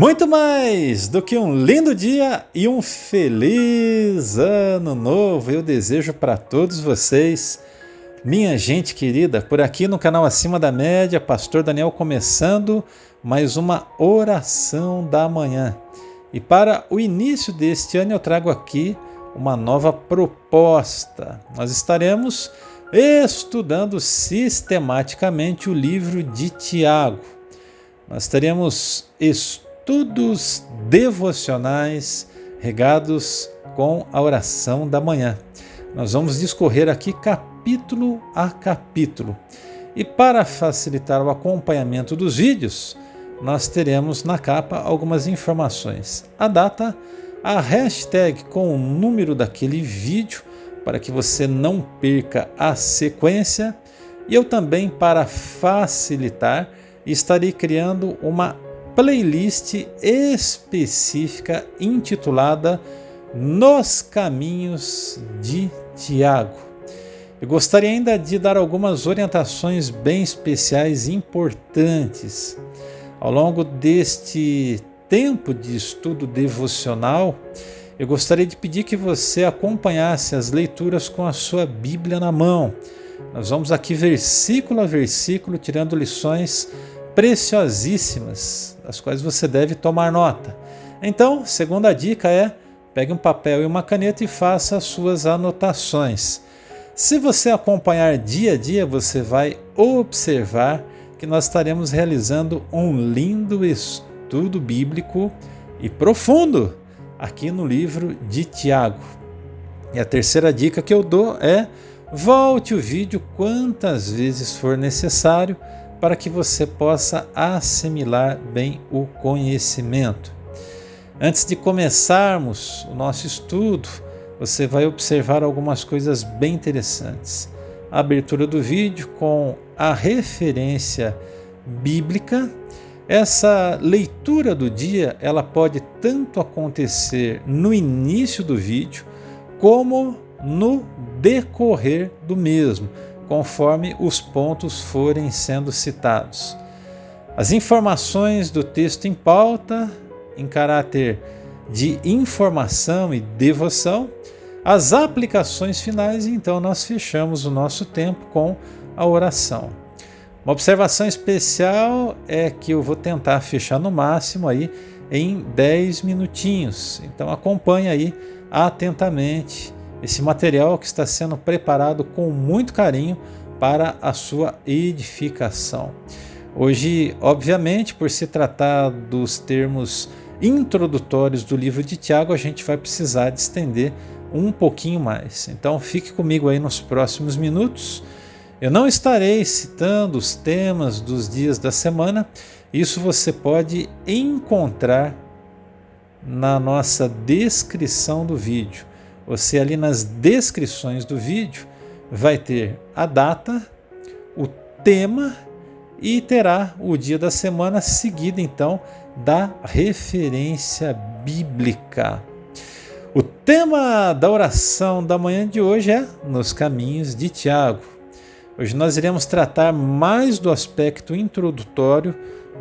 Muito mais do que um lindo dia e um feliz ano novo eu desejo para todos vocês, minha gente querida, por aqui no canal Acima da Média, Pastor Daniel começando mais uma oração da manhã. E para o início deste ano eu trago aqui uma nova proposta. Nós estaremos estudando sistematicamente o livro de Tiago. Nós teremos estudos devocionais regados com a oração da manhã. Nós vamos discorrer aqui capítulo a capítulo. E para facilitar o acompanhamento dos vídeos, nós teremos na capa algumas informações. A data, a hashtag com o número daquele vídeo, para que você não perca a sequência. E eu também, para facilitar, estarei criando uma playlist específica intitulada Nos Caminhos de Tiago. Eu gostaria ainda de dar algumas orientações bem especiais e importantes. Ao longo deste tempo de estudo devocional, eu gostaria de pedir que você acompanhasse as leituras com a sua Bíblia na mão. Nós vamos aqui versículo a versículo tirando lições preciosíssimas, das quais você deve tomar nota. Então, segunda dica é: pegue um papel e uma caneta e faça as suas anotações. Se você acompanhar dia a dia, você vai observar que nós estaremos realizando um lindo estudo bíblico e profundo aqui no livro de Tiago. E a terceira dica que eu dou é: volte o vídeo quantas vezes for necessário para que você possa assimilar bem o conhecimento. Antes de começarmos o nosso estudo, você vai observar algumas coisas bem interessantes. A abertura do vídeo com a referência bíblica. Essa leitura do dia, ela pode tanto acontecer no início do vídeo, como no decorrer do mesmo, conforme os pontos forem sendo citados. As informações do texto em pauta, em caráter de informação e devoção, as aplicações finais, e então nós fechamos o nosso tempo com a oração. Uma observação especial é que eu vou tentar fechar no máximo aí em 10 minutinhos. Então acompanhe aí atentamente esse material que está sendo preparado com muito carinho para a sua edificação. Hoje, obviamente, por se tratar dos termos introdutórios do livro de Tiago, a gente vai precisar de estender um pouquinho mais. Então fique comigo aí nos próximos minutos. Eu não estarei citando os temas dos dias da semana, isso você pode encontrar na nossa descrição do vídeo. Você ali nas descrições do vídeo vai ter a data, o tema e terá o dia da semana seguido então da referência bíblica. O tema da oração da manhã de hoje é Nos Caminhos de Tiago. Hoje nós iremos tratar mais do aspecto introdutório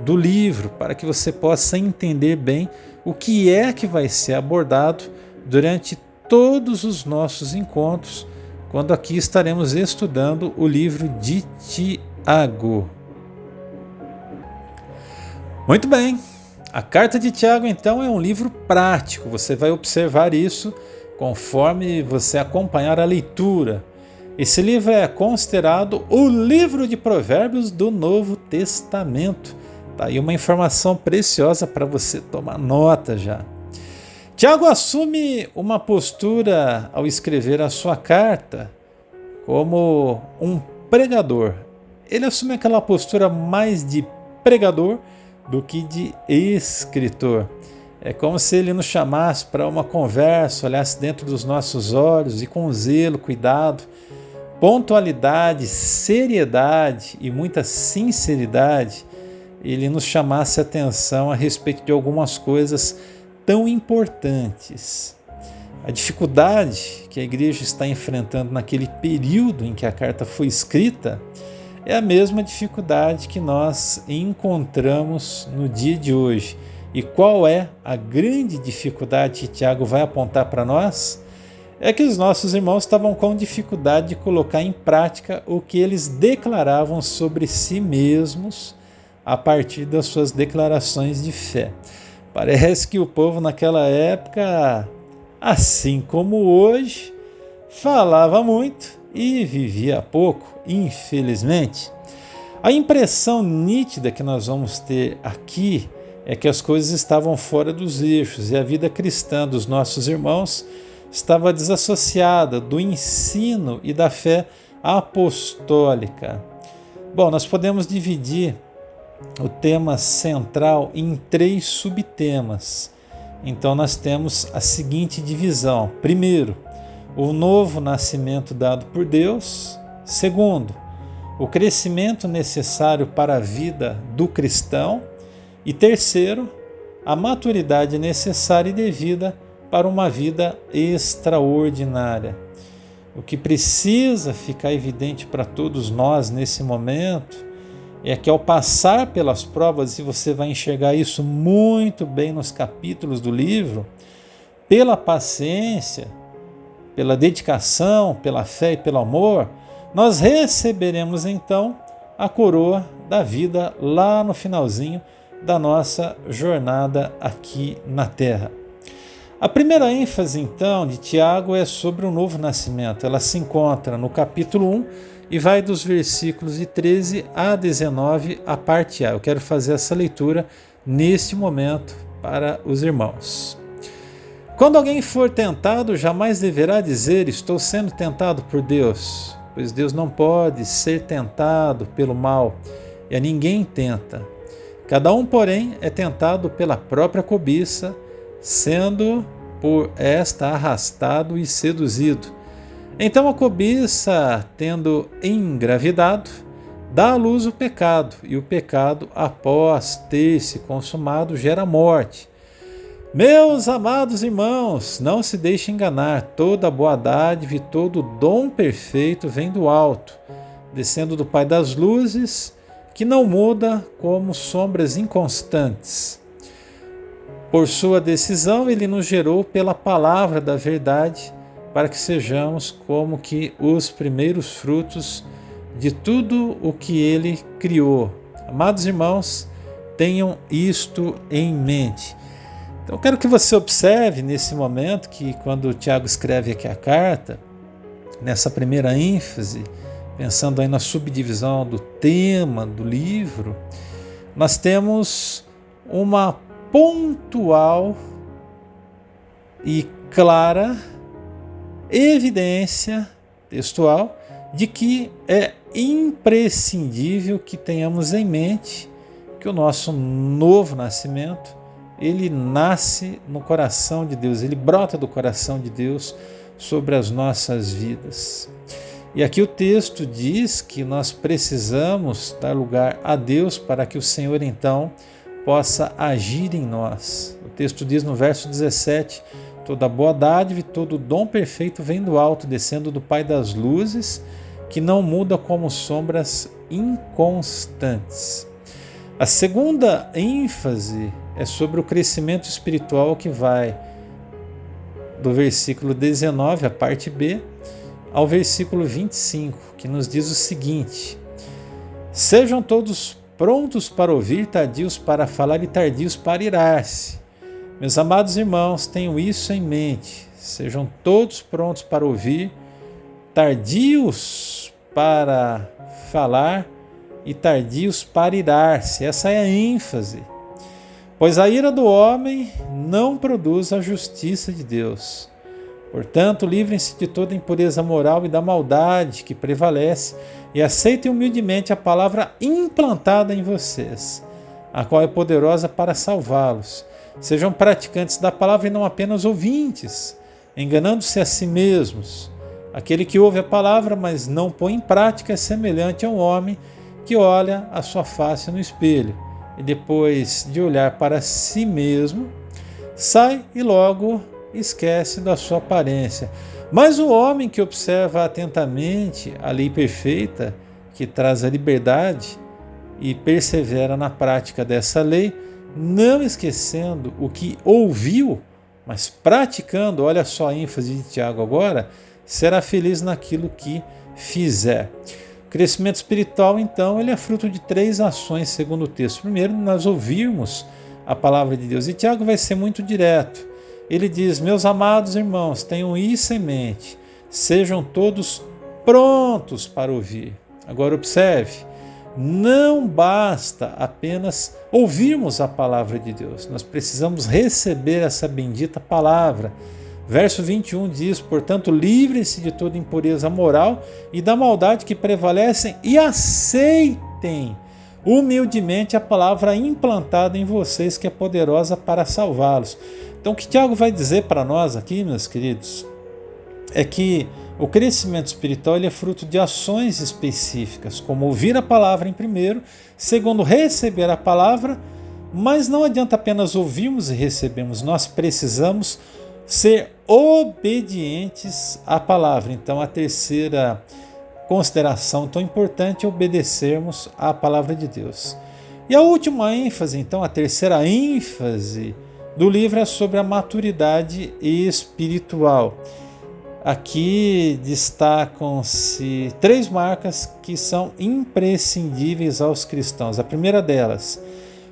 do livro, para que você possa entender bem o que é que vai ser abordado durante todos os nossos encontros, quando aqui estaremos estudando o livro de Tiago. Muito bem, a carta de Tiago então é um livro prático, você vai observar isso conforme você acompanhar a leitura. Esse livro é considerado o livro de Provérbios do Novo Testamento. Tá aí uma informação preciosa para você tomar nota já. Tiago assume uma postura ao escrever a sua carta como um pregador. Ele assume aquela postura mais de pregador do que de escritor. É como se ele nos chamasse para uma conversa, olhasse dentro dos nossos olhos e com zelo, cuidado, pontualidade, seriedade e muita sinceridade, ele nos chamasse a atenção a respeito de algumas coisas tão importantes. A dificuldade que a igreja está enfrentando naquele período em que a carta foi escrita é a mesma dificuldade que nós encontramos no dia de hoje, E qual é a grande dificuldade que Tiago vai apontar para nós? É que os nossos irmãos estavam com dificuldade de colocar em prática o que eles declaravam sobre si mesmos a partir das suas declarações de fé. Parece que o povo naquela época, assim como hoje, falava muito e vivia pouco, infelizmente. A impressão nítida que nós vamos ter aqui é que as coisas estavam fora dos eixos e a vida cristã dos nossos irmãos estava desassociada do ensino e da fé apostólica. Bom, nós podemos dividir o tema central em 3 subtemas. Então nós temos a seguinte divisão. Primeiro, o novo nascimento dado por Deus. Segundo, o crescimento necessário para a vida do cristão. E terceiro, a maturidade necessária e devida para uma vida extraordinária. O que precisa ficar evidente para todos nós nesse momento é que ao passar pelas provas, e você vai enxergar isso muito bem nos capítulos do livro, pela paciência, pela dedicação, pela fé e pelo amor, nós receberemos então a coroa da vida lá no finalzinho da nossa jornada aqui na Terra. A primeira ênfase então de Tiago é sobre o novo nascimento. Ela se encontra no capítulo 1 e vai dos versículos de 13 a 19, a parte A. Eu quero fazer essa leitura neste momento para os irmãos. Quando alguém for tentado, jamais deverá dizer: estou sendo tentado por Deus, pois Deus não pode ser tentado pelo mal, e a ninguém tenta. Cada um, porém, é tentado pela própria cobiça, sendo por esta arrastado e seduzido. Então a cobiça, tendo engravidado, dá à luz o pecado, e o pecado, após ter se consumado, gera morte. Meus amados irmãos, não se deixem enganar, toda boa dádiva e todo dom perfeito vem do alto, descendo do Pai das luzes, que não muda como sombras inconstantes. Por sua decisão, ele nos gerou pela palavra da verdade, para que sejamos como que os primeiros frutos de tudo o que ele criou. Amados irmãos, tenham isto em mente. Então, eu quero que você observe nesse momento que quando o Tiago escreve aqui a carta, nessa primeira ênfase, pensando aí na subdivisão do tema do livro, nós temos uma pontual e clara evidência textual de que é imprescindível que tenhamos em mente que o nosso novo nascimento, ele nasce no coração de Deus, ele brota do coração de Deus sobre as nossas vidas. E aqui o texto diz que nós precisamos dar lugar a Deus para que o Senhor então possa agir em nós. O texto diz no verso 17: toda boa dádiva e todo dom perfeito vem do alto, descendo do Pai das luzes, que não muda como sombras inconstantes. A segunda ênfase é sobre o crescimento espiritual, que vai do versículo 19, a parte B, ao versículo 25, que nos diz o seguinte: sejam todos prontos para ouvir, tardios para falar e tardios para irar-se. Meus amados irmãos, tenham isso em mente. Sejam todos prontos para ouvir, tardios para falar e tardios para irar-se. Essa é a ênfase. Pois a ira do homem não produz a justiça de Deus. Portanto, livrem-se de toda impureza moral e da maldade que prevalece e aceitem humildemente a palavra implantada em vocês, a qual é poderosa para salvá-los. Sejam praticantes da palavra e não apenas ouvintes, enganando-se a si mesmos. Aquele que ouve a palavra, mas não põe em prática, é semelhante a um homem que olha a sua face no espelho e depois de olhar para si mesmo, sai e logo esquece da sua aparência. Mas o homem que observa atentamente a lei perfeita, que traz a liberdade, e persevera na prática dessa lei, não esquecendo o que ouviu, mas praticando, olha só a ênfase de Tiago agora, será feliz naquilo que fizer. O crescimento espiritual, então, ele é fruto de 3 ações, segundo o texto. Primeiro, nós ouvirmos a palavra de Deus. E Tiago vai ser muito direto. Ele diz: meus amados irmãos, tenham isso em mente, sejam todos prontos para ouvir. Agora observe, não basta apenas ouvirmos a palavra de Deus, nós precisamos receber essa bendita palavra. Verso 21 diz: portanto, livrem-se de toda impureza moral e da maldade que prevalecem e aceitem humildemente a palavra implantada em vocês, que é poderosa para salvá-los. Então, o que Tiago vai dizer para nós aqui, meus queridos, é que o crescimento espiritual ele é fruto de ações específicas, como ouvir a palavra em primeiro, segundo, receber a palavra, mas não adianta apenas ouvirmos e recebermos, nós precisamos ser obedientes à palavra. Então, a terceira consideração tão importante é obedecermos à palavra de Deus. E a última ênfase, então, a terceira ênfase do livro é sobre a maturidade espiritual. Aqui destacam-se 3 marcas que são imprescindíveis aos cristãos. A primeira delas,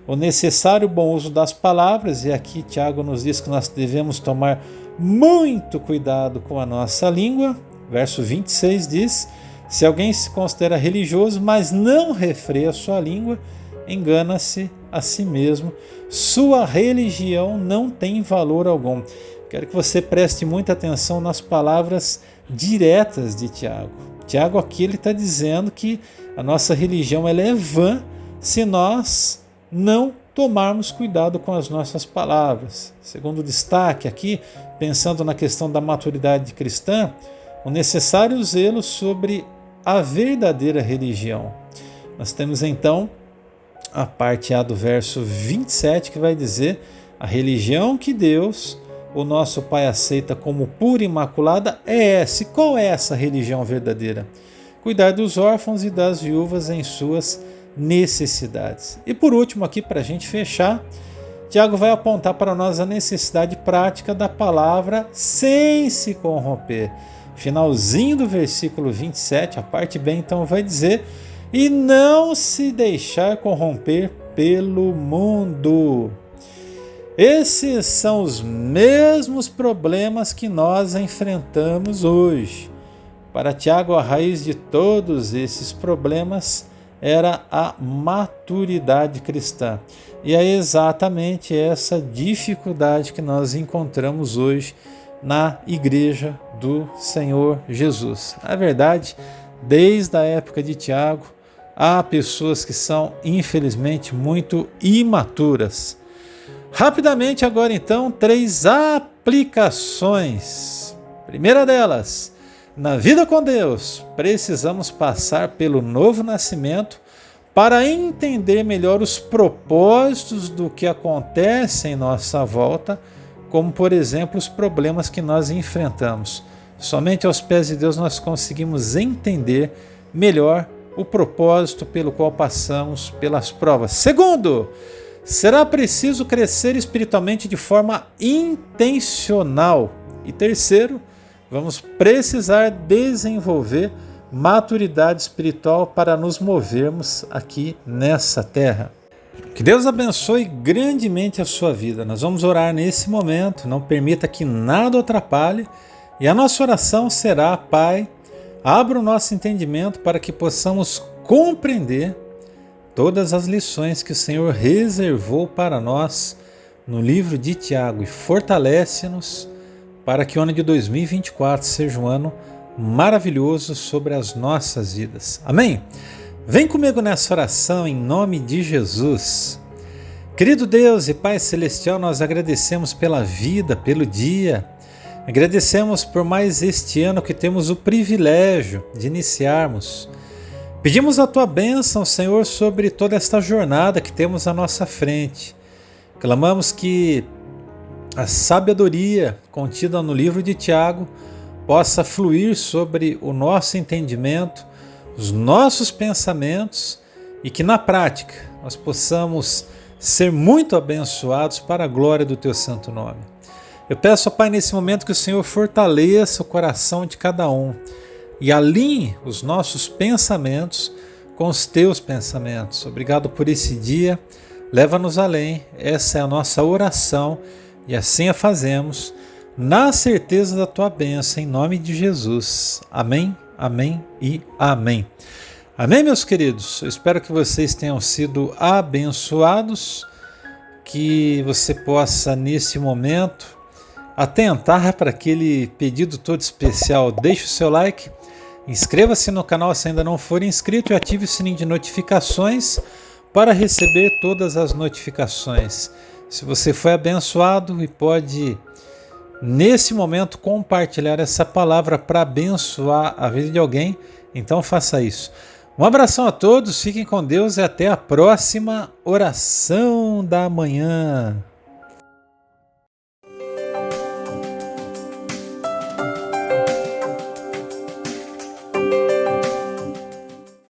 o necessário bom uso das palavras, e aqui Tiago nos diz que nós devemos tomar muito cuidado com a nossa língua. Verso 26 diz: se alguém se considera religioso, mas não refreia sua língua, engana-se a si mesmo, sua religião não tem valor algum. Quero que você preste muita atenção nas palavras diretas de Tiago. Tiago aqui ele está dizendo que a nossa religião ela é vã se nós não tomarmos cuidado com as nossas palavras. Segundo destaque aqui, pensando na questão da maturidade cristã, o necessário zelo sobre a verdadeira religião. Nós temos então a parte A do verso 27 que vai dizer: a religião que Deus, o nosso Pai, aceita como pura e imaculada é essa. E qual é essa religião verdadeira? Cuidar dos órfãos e das viúvas em suas necessidades. E por último aqui, para a gente fechar, Tiago vai apontar para nós a necessidade prática da palavra sem se corromper. Finalzinho do versículo 27, a parte B então vai dizer: e não se deixar corromper pelo mundo. Esses são os mesmos problemas que nós enfrentamos hoje. Para Tiago, a raiz de todos esses problemas era a maturidade cristã. E é exatamente essa dificuldade que nós encontramos hoje na Igreja do Senhor Jesus. Na verdade, desde a época de Tiago, há pessoas que são, infelizmente, muito imaturas. Rapidamente agora então, 3 aplicações. Primeira delas, na vida com Deus, precisamos passar pelo novo nascimento para entender melhor os propósitos do que acontece em nossa volta, como por exemplo os problemas que nós enfrentamos. Somente aos pés de Deus nós conseguimos entender melhor o propósito pelo qual passamos pelas provas. Segundo, será preciso crescer espiritualmente de forma intencional. E terceiro, vamos precisar desenvolver maturidade espiritual para nos movermos aqui nessa terra. Que Deus abençoe grandemente a sua vida. Nós vamos orar nesse momento, não permita que nada o atrapalhe. E a nossa oração será: Pai, abra o nosso entendimento para que possamos compreender todas as lições que o Senhor reservou para nós no livro de Tiago e fortalece-nos para que o ano de 2024 seja um ano maravilhoso sobre as nossas vidas. Amém? Vem comigo nessa oração em nome de Jesus. Querido Deus e Pai Celestial, nós agradecemos pela vida, pelo dia. Agradecemos por mais este ano que temos o privilégio de iniciarmos. Pedimos a Tua bênção, Senhor, sobre toda esta jornada que temos à nossa frente. Clamamos que a sabedoria contida no livro de Tiago possa fluir sobre o nosso entendimento, os nossos pensamentos e que na prática nós possamos ser muito abençoados para a glória do teu santo nome. Eu peço, ó Pai, nesse momento que o Senhor fortaleça o coração de cada um e alinhe os nossos pensamentos com os teus pensamentos. Obrigado por esse dia. Leva-nos além. Essa é a nossa oração e assim a fazemos, na certeza da tua bênção, em nome de Jesus. Amém, amém e amém. Amém, meus queridos? Eu espero que vocês tenham sido abençoados, que você possa, nesse momento, atentar para aquele pedido todo especial. Deixe o seu like, inscreva-se no canal se ainda não for inscrito e ative o sininho de notificações para receber todas as notificações. Se você foi abençoado e pode, nesse momento, compartilhar essa palavra para abençoar a vida de alguém, então faça isso. Um abração a todos, fiquem com Deus e até a próxima oração da manhã.